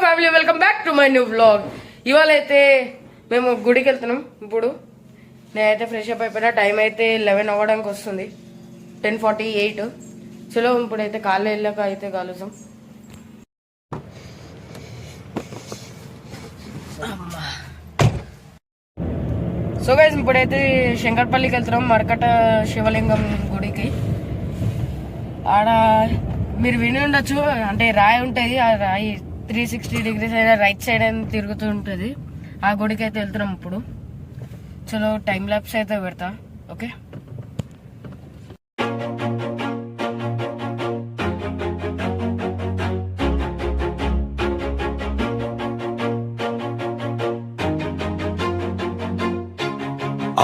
Family welcome back to my new vlog. ఇవాళ అయితే మేము గుడికి వెళ్తున్నాం. ఇప్పుడు నేనైతే ఫ్రెష్ అప్ అయిపోయినా. టైం అయితే 11 అవ్వడానికి వస్తుంది, 10:48. చలో ఇప్పుడైతే కాళ్ళు వెళ్ళాక అయితే కలుద్దాం. సో గైస్ ఇప్పుడైతే శంకర్పల్లికి వెళ్తున్నాం, మరకట శివలింగం గుడికి. ఆడ మీరు విని ఉండొచ్చు, అంటే రాయి ఉంటుంది. ఆ రాయి 360 degrees అయినా రైట్ సైడ్ అయినా తిరుగుతూ ఉంటుంది. ఆ గుడికి అయితే వెళ్తున్నాం ఇప్పుడు. చలో టైం ల్యాప్స్ అయితే పెడతా. Okay,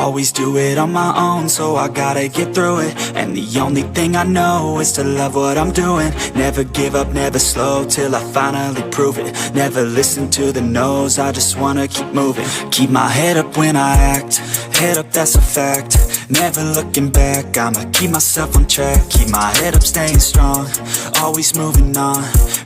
Always do it on my own, so I gotta get through it. And the only thing I know is to love what I'm doing. Never give up, never slow, till I finally prove it. Never listen to the no's, I just wanna keep moving. Keep my head up when I act, head up that's a fact. Never looking back, I'ma keep myself on track. Keep my head up, staying strong, always moving on.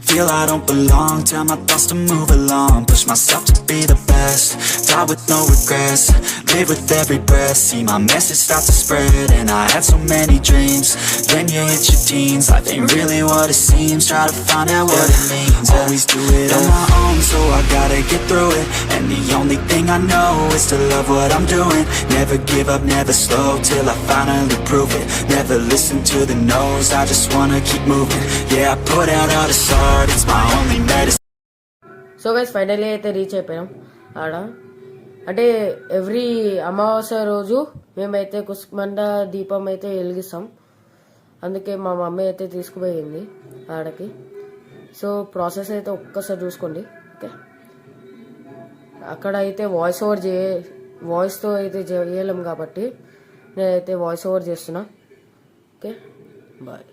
Feel I don't belong, tell my thoughts to move along. Push myself to be the best, die with no regrets. Live with every breath, see my message start to spread. And I had so many dreams, then you hit your teens. Life ain't really what it seems, try to find out what it means. Always do it on my own, so I gotta get through it. And the only thing I know is to love what I'm doing. Never give up, never slow, till I finally prove it. Never listen to the no's, I just wanna keep moving. Yeah, I put out all this art, it's my only medicine. So guys finally అయితే reach అయిపోయాం. ఆడ అంటే every అమావాస్య రోజు మేమైతే కుస్మండ దీపం అయితే వెలిగిస్తాం. అందుకే మా మమ్మీ అయితే తీసుకుపోయింది ఆడకి. సో ప్రాసెస్ అయితే ఒక్కసారి చూసుకోండి. ఓకే, అక్కడ అయితే వాయిస్తో అయితే చేయలేం కాబట్టి నేనైతే వాయిస్ ఓవర్ చేస్తున్నా. Okay, bye.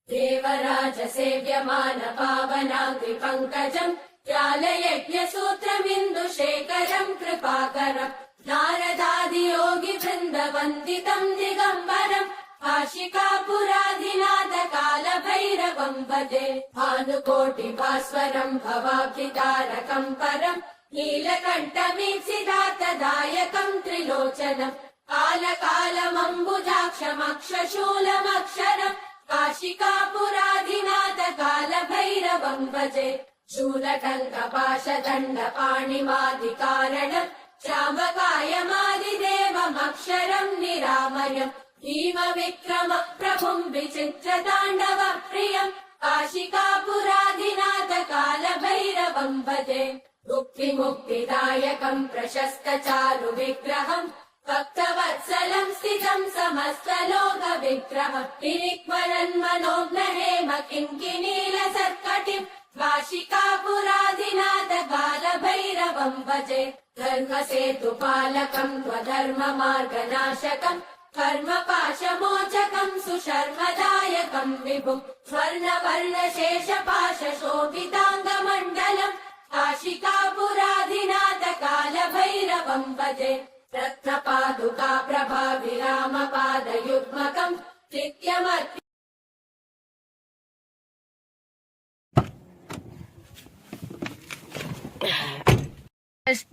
దేవరాజ సేవ్యమాన పావనాంగ్రి పంకజం జ్వాలయజ్ఞ సూత్రమిందుశేఖరం కృపాకరం నారదాది యోగి బృంద వందితం దిగంబరం కాశికాపురాధినాథ కాల భైరవం భజే భానుకోటి భాస్వరం భవాబ్ధితారకం పరం నీలకంఠమీప్సిదాతదాయకం త్రిలోచనం కాలకాలమంబుజాక్షమక్షశూలమక్షరం కాశికాపురాధినాథ కాల భైరవం భజే శూలటంకపాశదండ పాణిమాదికారణం శ్యామకాయమాదిదేవమక్షరం నిరామయం భీమ విక్రమ ప్రభుం విచిత్రతాండవ ప్రియం కాశికాపురాధినాథ కాల భైరవం భజే ముక్తి ముక్తిదాయకం ప్రశస్త చారు విగ్రహం భక్తవత్సలం స్థితం సమస్తలోక విగ్రహం నిరిక్మరన్ మనోజ్ఞ హేమ కింకినీల సత్కటిం కాశికాపురాధినాథ కాల భైరవం భజే ధర్మసేతు పాలకం త్వధర్మ మార్గనాశకం కర్మ పాశమోచకం సుశర్మదాయకం విభుం స్వర్ణవర్ణ శేష పాశ శోభితాంగ మండలం కాశికాపురాధినాథ కాల భైరవం భజే రత్నపాదుకా ప్రభా విరామ పాదయుగ్మకం నిత్యమర్పి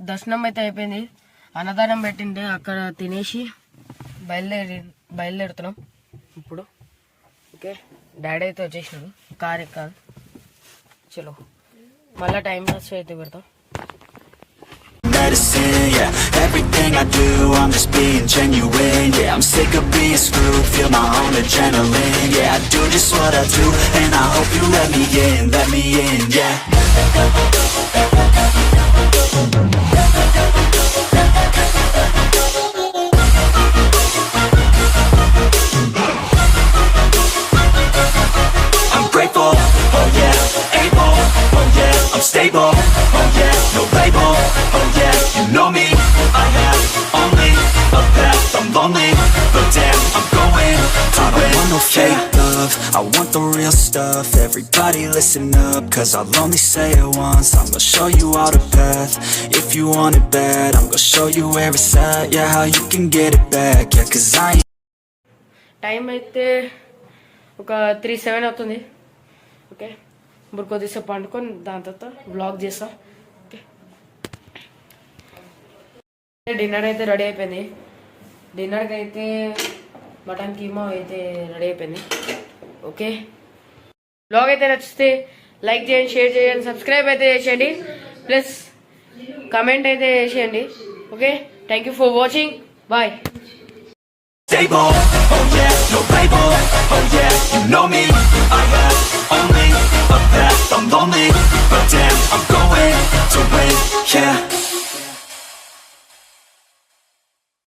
దర్శనం అయితే అయిపోయింది. అన్నదానం పెట్టిండే అక్కడ తినేసి బయలుదేరుతున్నాం ఇప్పుడు. ఓకే, డాడీ అయితే వచ్చేసినాడు, కార్ ఎక్కాలి. చలో మళ్ళీ టైం పాస్ అయితే పెడతాం. Medicine, yeah, everything I do, I'm just being genuine. Yeah, I'm sick of being screwed, feel my own adrenaline. Yeah, I do just what I do, and I hope you let me in, yeah. I'm grateful, oh yeah, able, oh yeah, I'm stable, oh yeah, no label, oh yeah, you know me, I have only a path, I'm lonely, but damn, I'm going to win. I don't want no fake love, I want the real stuff. Everybody listen up, cause I'll only say it once. I'm gonna show you all the path. If you want it bad, I'm gonna show you where it's at. Yeah, how you can get it back. Yeah, cause I ain't. Time అయితే ఒక 3:07 అవుతుంది. Okay, ఇప్పుడు కొద్దిసేపు పండుకొని దాని తర్వాత vlog చేస్తా. Okay, dinner అయితే రెడీ అయిపోయింది. డిన్నర్కి అయితే మటన్ కీమా అయితే రెడీ అయిపోయింది. ఓకే, వ్లాగ్ అయితే నచ్చితే లైక్ చేయండి, షేర్ చేయండి, సబ్స్క్రైబ్ అయితే చేసేయండి, ప్లస్ కమెంట్ అయితే చేసేయండి. Okay, thank you for watching, bye. Stable, oh yeah, no label, oh yeah, you know me.